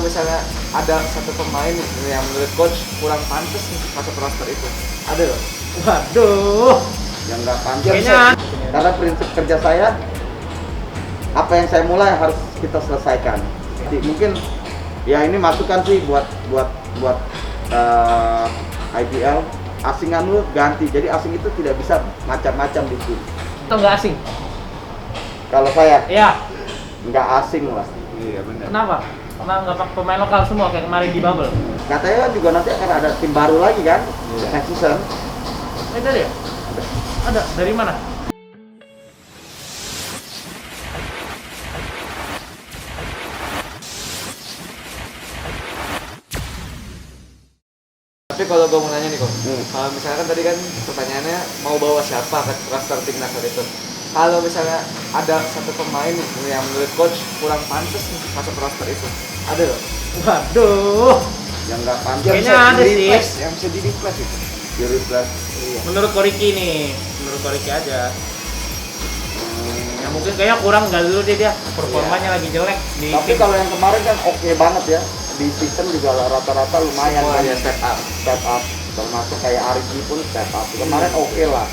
misalnya ada satu pemain yang menurut coach kurang pantas nih masuk roster itu, ada loh. Waduh. Yang nggak pantas. Kayaknya Karena prinsip kerja saya, apa yang saya mulai harus kita selesaikan. Jadi mungkin ya ini masukan sih buat IBL, asingan lu ganti. Jadi asing itu tidak bisa macam-macam di tim. atau nggak asing? Kalau saya Iya. nggak asing lah. Iya benar. Kenapa? Karena nggak pakai pemain lokal semua kayak kemarin di Bubble. Katanya kan juga nanti akan ada tim baru lagi kan, next season. Ada ya? Ada. Dari mana? Tapi kalau gue mau nanya nih kok, kalau misalkan tadi kan pertanyaannya mau bawa siapa ke roster timnas itu. Kalau misalnya ada satu pemain nih yang menurut coach kurang pantas nih masuk roster itu, ada loh. Waduh. Yang nggak pantas. Kayaknya ada sih. Yang bisa di replace itu. Di replace. Iya. Menurut Koriki nih, menurut Koriki aja. Ya mungkin kayaknya kurang nggak dulu dia performanya lagi jelek di Tapi tim. kalau yang kemarin kan oke banget ya. Di season juga rata-rata lumayan Semua kan. ya step up. Step up. Termasuk kayak Arigi pun step up. Kemarin oke lah.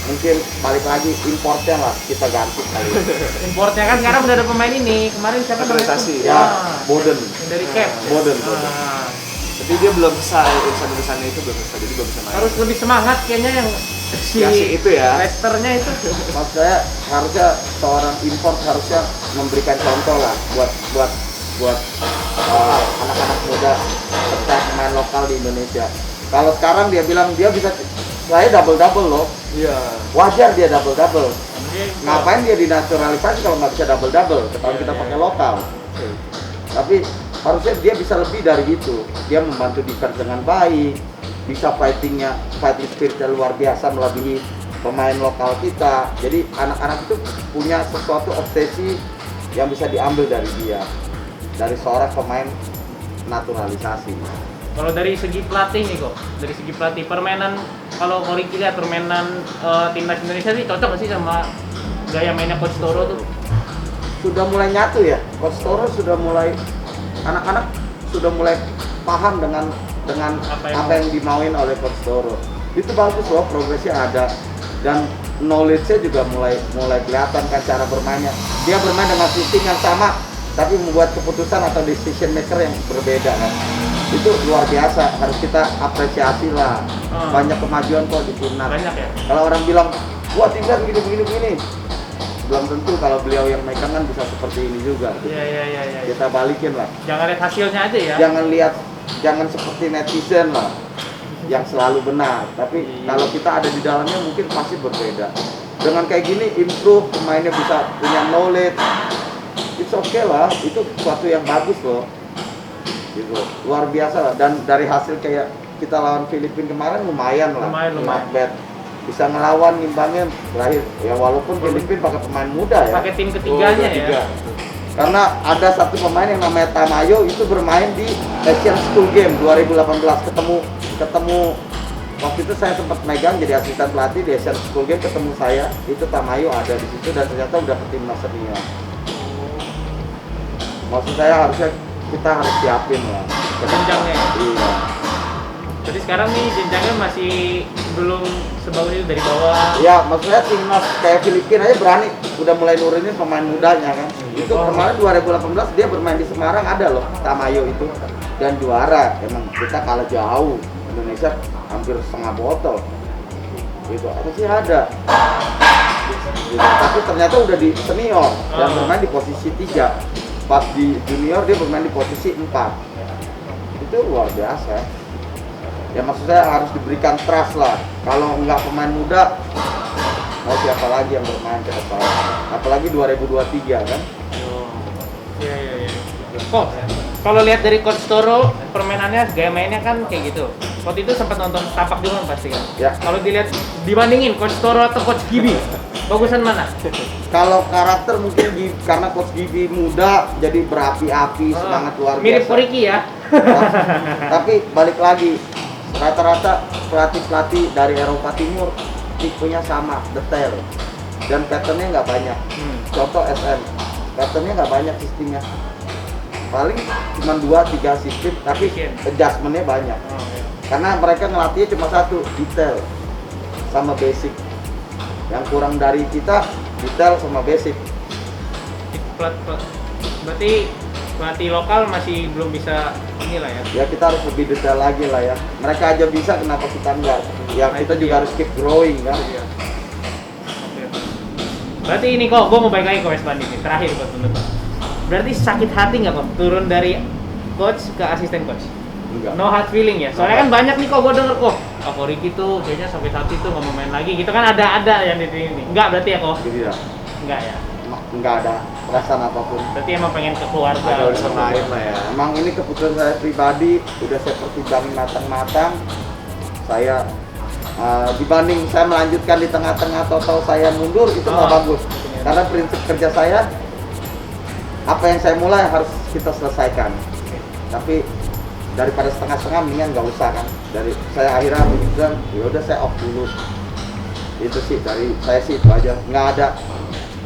Mungkin balik lagi importnya lah kita ganti kali. Importnya kan sekarang udah ada pemain ini. Kemarin siapa namanya? Naturalisasi, Ya, Ah, Boden. yang dari Cap. Boden. Ah, Tapi dia belum selesai urusan-urusannya itu belum selesai, jadi belum bisa main. harus lebih semangat kayaknya yang si Ya, si itu ya. Leicester-nya itu. Maksud saya harusnya seorang import harusnya memberikan contoh lah buat anak-anak muda serta pemain lokal di Indonesia. Kalau sekarang dia bilang dia bisa, saya double loh. Iya. Wajar dia double. Jadi, Ngapain dia dinaturalisasi kalau nggak bisa double? Ketahuan kita pakai lokal. Tapi harusnya dia bisa lebih dari itu. Dia membantu defense dengan baik, bisa fighting spiritnya luar biasa melebihi pemain lokal kita. Jadi anak-anak itu punya sesuatu obsesi yang bisa diambil dari dia, dari seorang pemain naturalisasi. kalau dari segi pelatih nih kok, dari segi pelatih permainan, kalau Koriki lihat permainan timnas Indonesia sih cocok nggak sih sama gaya mainnya Coach Toro tuh? Sudah mulai nyatu ya, Coach Toro sudah mulai, anak-anak sudah mulai paham dengan apa yang dimauin oleh Coach Toro. Itu bagus loh, progresnya ada dan knowledge-nya juga mulai kelihatan kan cara bermainnya. Dia bermain dengan sistem yang sama tapi membuat keputusan atau decision maker yang berbeda kan. Itu luar biasa, harus kita apresiasi lah. Banyak kemajuan kok di timnas. Banyak ya? Kalau orang bilang, wah timnas begini, belum tentu kalau beliau yang megang kan bisa seperti ini juga. Iya. Kita balikin lah. Jangan lihat hasilnya aja ya. Jangan seperti netizen lah yang selalu benar. Tapi kalau kita ada di dalamnya mungkin pasti berbeda. Dengan kayak gini improve, pemainnya bisa punya knowledge. It's okay lah, itu sesuatu yang bagus loh. Gitu. Luar biasa lah. Dan dari hasil kayak kita lawan Filipina kemarin lumayan lah. Lumayan. Not bad. Bisa ngelawan ngimbangin terakhir ya, walaupun Filipina pakai pemain muda ya. Pakai tim ketiganya ya. Karena ada satu pemain yang namanya Tamayo itu bermain di Asian School Game 2018, ketemu waktu itu saya sempat megang jadi asisten pelatih di Asian School Game, ketemu saya, itu Tamayo ada di situ dan ternyata udah ke timnas senior. Maksud saya harusnya kita harus siapin lah Jenjangnya. Iya. Jadi sekarang nih jenjangnya masih belum sebagus itu dari bawah. Ya, maksudnya timnas kayak Filipina aja berani udah mulai nurunin pemain mudanya kan. Itu kemarin 2018 dia bermain di Semarang ada loh, Tamayo itu, dan juara. Emang kita kalah jauh, Indonesia hampir setengah botol. Gitu, apa sih ada. Gitu. Tapi ternyata udah di senior dan bermain di posisi 3. Pas di junior dia bermain di posisi 4. Itu luar biasa. Ya maksud saya harus diberikan trust lah. Kalau nggak pemain muda, mau siapa lagi yang bermain ke depan? Apalagi 2023 kan? Iya. Kok kalau lihat dari Coach Toro permainannya, gaya mainnya kan kayak gitu. Waktu itu sempat nonton tapak dulu kan pasti kan. Ya. Kalau dilihat dibandingin Coach Toro atau Coach Gibi, bagusan mana? Kalau karakter mungkin karena Coach Gibi muda jadi berapi-api, semangat luar biasa. Mirip Koriki ya. Tapi balik lagi, rata-rata pelatih dari Eropa Timur tipenya sama, detail dan patternnya nggak banyak. Contoh SM, patternnya nggak banyak sistemnya. paling cuma 2-3 sistem tapi adjustmentnya banyak. Oh, iya. Karena mereka ngelatihnya cuma satu, detail sama basic. Yang kurang dari kita detail sama basic. Berarti pelatih lokal masih belum bisa inilah ya. Ya kita harus lebih detail lagi lah ya. Mereka aja bisa, kenapa kita enggak? Ya Nah, kita itu juga dia. harus keep growing kan. Iya. Oke. Berarti ini kok, gue mau balik lagi ke West Bandit nih, terakhir buat penutup. Berarti sakit hati nggak kok turun dari coach ke asisten coach? Enggak. No hard feeling ya. Soalnya kan banyak nih kok gue denger kok. Kok Ricky tuh kayaknya sakit hati tuh nggak mau main lagi. Gitu kan ada yang di sini. Enggak berarti ya kok? Gitu ya. Enggak ya. Enggak ada perasaan apapun. Berarti emang pengen ke keluarga. Ada urusan lain lah ya. Emang ini keputusan saya pribadi, udah saya pertimbangin matang-matang. Saya dibanding saya melanjutkan di tengah-tengah atau saya mundur itu nggak bagus. Karena prinsip kerja saya, apa yang saya mulai harus kita selesaikan. Tapi daripada setengah-setengah mendingan nggak usah kan. Dari saya akhirnya memutuskan, ya udah saya off dulu. Itu sih dari saya sih itu aja, nggak ada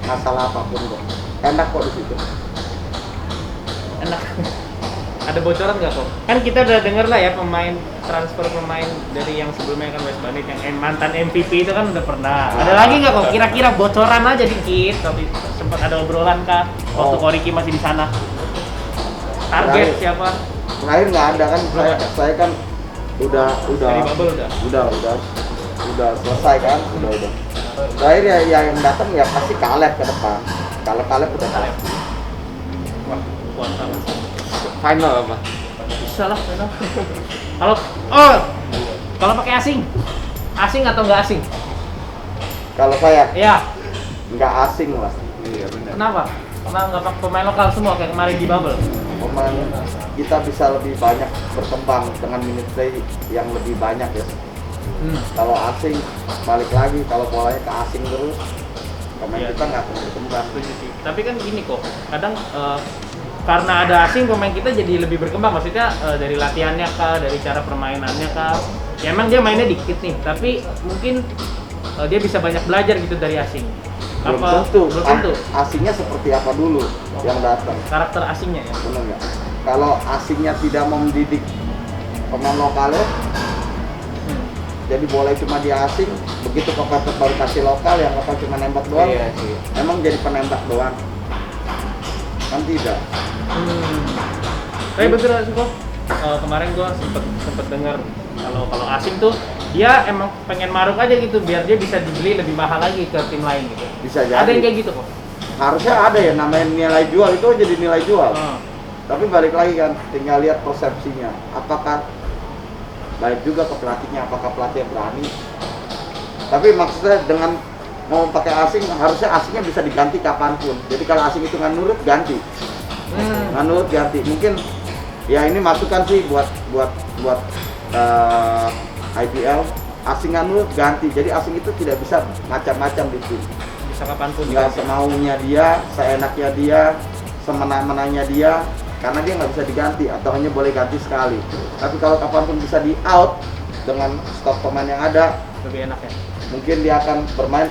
masalah apapun kok. Enak kok di situ. Enak. Ada bocoran nggak kok? Kan kita udah denger lah ya transfer pemain dari yang sebelumnya kan West Bandit yang mantan MVP itu kan udah pernah. Ada lagi nggak kok? Kira-kira bocoran aja dikit. Tapi sempat ada obrolan kah? Waktu Oh. Koriki masih di sana. Target Terakhir. siapa? Terakhir nggak ada kan, saya kan udah Dari bubble udah. udah selesai kan, udah. Terakhir ya yang datang ya pasti Kaleb ke depan. Kalau Kaleb udah Kaleb. pasti. Wah, kuat banget. Final apa? Bisa lah, final. Kalau pakai asing atau nggak asing? Kalau saya Iya. nggak asing lah. Iya benar. Kenapa? Karena nggak pakai pemain lokal semua kayak kemarin di bubble. Pemain kita bisa lebih banyak berkembang dengan minute play yang lebih banyak ya. Kalau asing balik lagi, kalau polanya ke asing terus pemain Iya. kita nggak akan berkembang. Setuju sih. Tapi kan gini kok, kadang karena ada asing pemain kita jadi lebih berkembang. Maksudnya dari latihannya kah, dari cara permainannya kah. Ya emang dia mainnya dikit nih, tapi mungkin dia bisa banyak belajar gitu dari asing. Belum tentu. Belum tentu. Asingnya seperti apa dulu yang datang. Karakter asingnya ya. Benar nggak? Kalau asingnya tidak mau mendidik pemain lokalnya, jadi boleh cuma di asing, begitu kepepet baru kasih lokal yang lokal cuma nembak doang. Iya sih. Emang jadi penembak doang? Kan tidak. Tapi betul sih kok. Kemarin gua sempet dengar kalau asing tuh dia emang pengen maruk aja gitu biar dia bisa dibeli lebih mahal lagi ke tim lain gitu. Bisa jadi. Ada yang kayak gitu kok. Harusnya ada ya namanya nilai jual, itu jadi nilai jual. Tapi balik lagi kan, tinggal lihat persepsinya. Apakah baik juga ke pelatihnya, apakah pelatih berani? Tapi maksudnya dengan mau pakai asing, harusnya asingnya bisa diganti kapanpun. Jadi kalau asing itu nggak nurut, ganti. Nggak nurut, ganti. Mungkin ya ini masukan sih buat IPL. Asing nggak nurut, ganti. Jadi asing itu tidak bisa macam-macam di tim. Bisa kapanpun. Nggak semaunya dia, seenaknya dia, semena-menanya dia, karena dia nggak bisa diganti atau hanya boleh ganti sekali. Tapi kalau kapanpun bisa di out dengan stok pemain yang ada, Lebih enak ya. mungkin dia akan bermain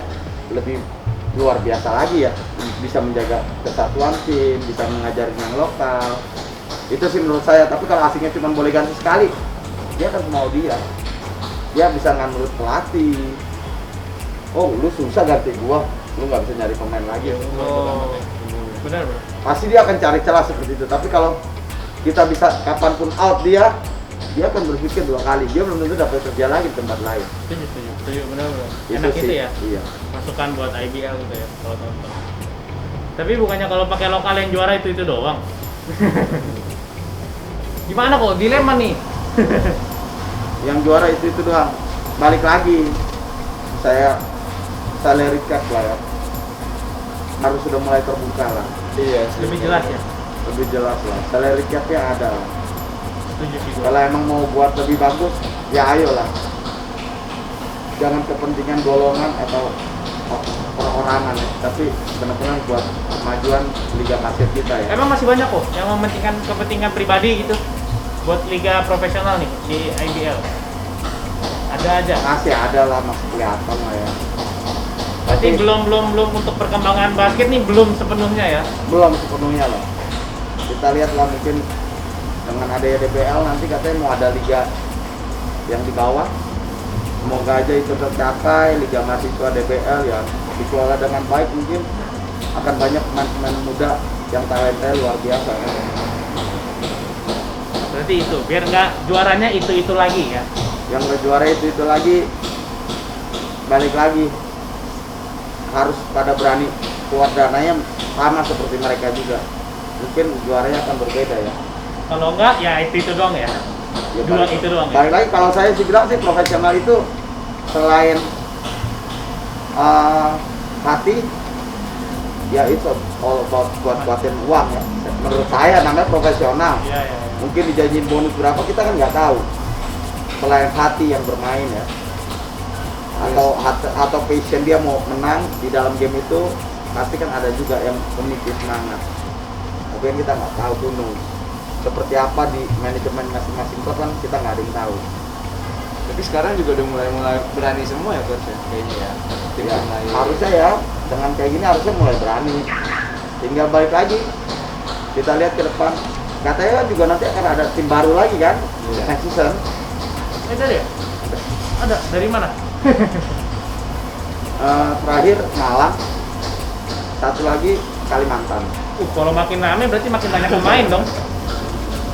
lebih luar biasa lagi ya. Bisa menjaga kesatuan tim, bisa mengajarin yang lokal. Itu sih menurut saya. Tapi kalau asingnya cuma boleh ganti sekali, dia akan mau dia bisa nggak nurut pelatih. Oh, lu susah ganti gua, lu nggak bisa nyari pemain lagi. Oh, benar bro. Pasti dia akan cari celah seperti itu. Tapi kalau kita bisa kapanpun out dia akan berpikir 2 kali. Dia belum tentu dapat kerja lagi di tempat lain. Setuju, benar bro. Itu Enak sih, itu ya. Iya. Masukan buat IBL gitu ya kalau tonton. Tapi bukannya kalau pakai lokal yang juara itu doang. Gimana kok dilema nih? Yang juara itu doang. Balik lagi, saya salary cap lah ya. Harus sudah mulai terbuka lah. Iya sih. Lebih jelas ya. Lebih jelas lah. Salary cap-nya ada lah. Setuju sih gua. Kalau emang mau buat lebih bagus, ya ayo lah. Jangan kepentingan golongan atau perorangan ya, tapi benar-benar buat kemajuan Liga Basket kita ya. Emang masih banyak kok yang mementingkan kepentingan pribadi gitu buat liga profesional nih di IBL. Ada aja. Masih ada lah, masih kelihatan lah ya. Berarti Tapi belum untuk perkembangan basket nih belum sepenuhnya ya. belum sepenuhnya lah. kita lihatlah mungkin dengan adanya DBL nanti katanya mau ada liga yang di bawah. Semoga aja itu tercapai, liga mahasiswa DBL ya dikelola dengan baik, mungkin akan banyak pemain-pemain muda yang talenta luar biasa. Berarti itu, biar nggak juaranya itu lagi ya. Yang nggak juara itu lagi, balik lagi harus pada berani keluar dananya sama seperti mereka juga. Mungkin juaranya akan berbeda ya. Kalau enggak ya itu doang ya. Ya, Dua itu doang ya. balik lagi kalau saya sih bilang sih profesional itu selain hati ya itu all about kuat-kuatin uang ya. Menurut saya namanya profesional. Iya, iya. Mungkin dijanjiin bonus berapa kita kan nggak tahu. Selain hati yang bermain ya, atau passion dia mau menang di dalam game itu, pasti kan ada juga yang memiliki semangat. Tapi kan kita nggak tahu tuh seperti apa di manajemen masing-masing klub kan kita nggak ada yang tahu. Tapi sekarang juga udah mulai berani semua ya coach ya, kayaknya ya. Tim Ya, yang lain. harusnya ya dengan kayak gini harusnya mulai berani. Tinggal balik lagi, kita lihat ke depan. Katanya juga nanti akan ada tim baru lagi kan, Iya. next season. Ada ya? Ada, dari mana? Terakhir Malang, satu lagi Kalimantan. Kalau makin rame berarti makin banyak pemain dong.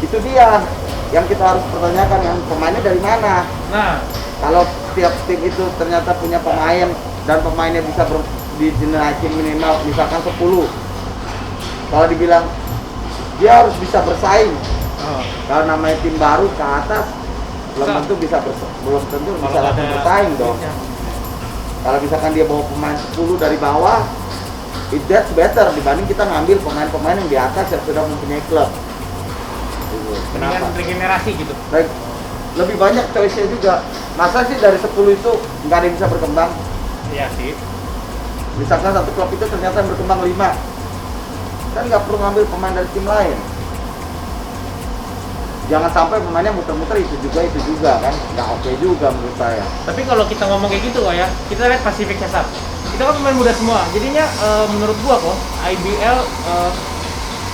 Itu dia yang kita harus pertanyakan kan, pemainnya dari mana. Nah, Kalau setiap tim itu ternyata punya pemain dan pemainnya bisa dinaikin minimal misalkan 10. Kalau dibilang dia harus bisa bersaing. Kalau namanya tim baru ke atas belum Bisa. tentu bisa kalau langsung ada bersaing dong. duitnya. Kalau misalkan dia bawa pemain 10 dari bawah, that's better dibanding kita ngambil pemain-pemain yang di atas yang sudah mempunyai klub. Gitu. Mendingan regenerasi gitu. Baik, lebih banyak choice-nya juga. Masa sih dari 10 itu nggak ada yang bisa berkembang? Iya sih. Misalkan satu klub itu ternyata yang berkembang 5, kan nggak perlu ngambil pemain dari tim lain. Jangan sampai pemainnya muter-muter itu juga kan, nggak oke juga menurut saya. Tapi kalau kita ngomong kayak gitu kok ya, kita lihat Pacific Setup. Kita kan pemain muda semua. Jadinya menurut gua kok IBL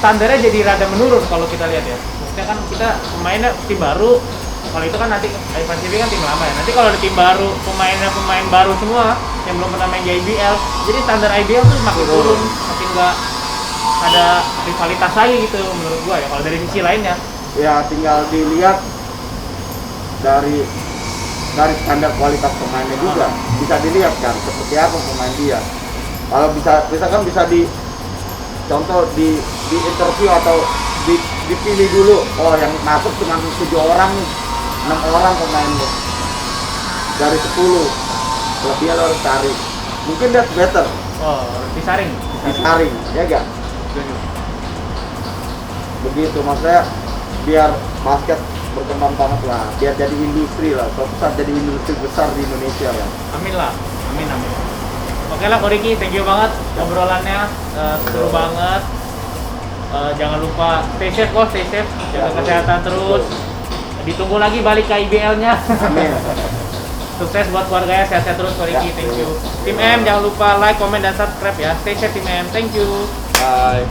standarnya jadi rada menurun kalau kita lihat ya. Maksudnya kan kita pemainnya tim baru. Kalau itu kan nanti Pacific kan tim lama ya. Nanti kalau ada tim baru, pemainnya pemain baru semua yang belum pernah main di IBL. Jadi standar IBL tuh makin turun, makin nggak ada rivalitas lagi gitu menurut gua ya. Kalau dari sisi lainnya. Ya tinggal dilihat dari standar kualitas pemainnya juga, bisa dilihat kan seperti apa pemain dia. Kalau misalkan bisa contoh di interview atau dipilih dulu, oh yang masuk cuma 7 orang nih, 6 orang pemainnya dari 10, lebih lo harus cari. Mungkin that's better, Oh, disaring. disaring, ya enggak? Begitu maksudnya biar basket berkembang banget lah, biar jadi industri lah, suatu saat jadi industri besar di Indonesia lah. Amin lah, amin. Oke lah Ko Riki, thank you banget obrolannya, seru banget. Jangan lupa stay safe kok, stay safe, jaga kesehatan terus. Ditunggu lagi balik ke IBL-nya. Amin. Sukses buat keluarganya, sehat-sehat terus Ko Riki, thank you. Tim M jangan lupa like, comment dan subscribe ya. Stay safe Tim M, thank you. Bye.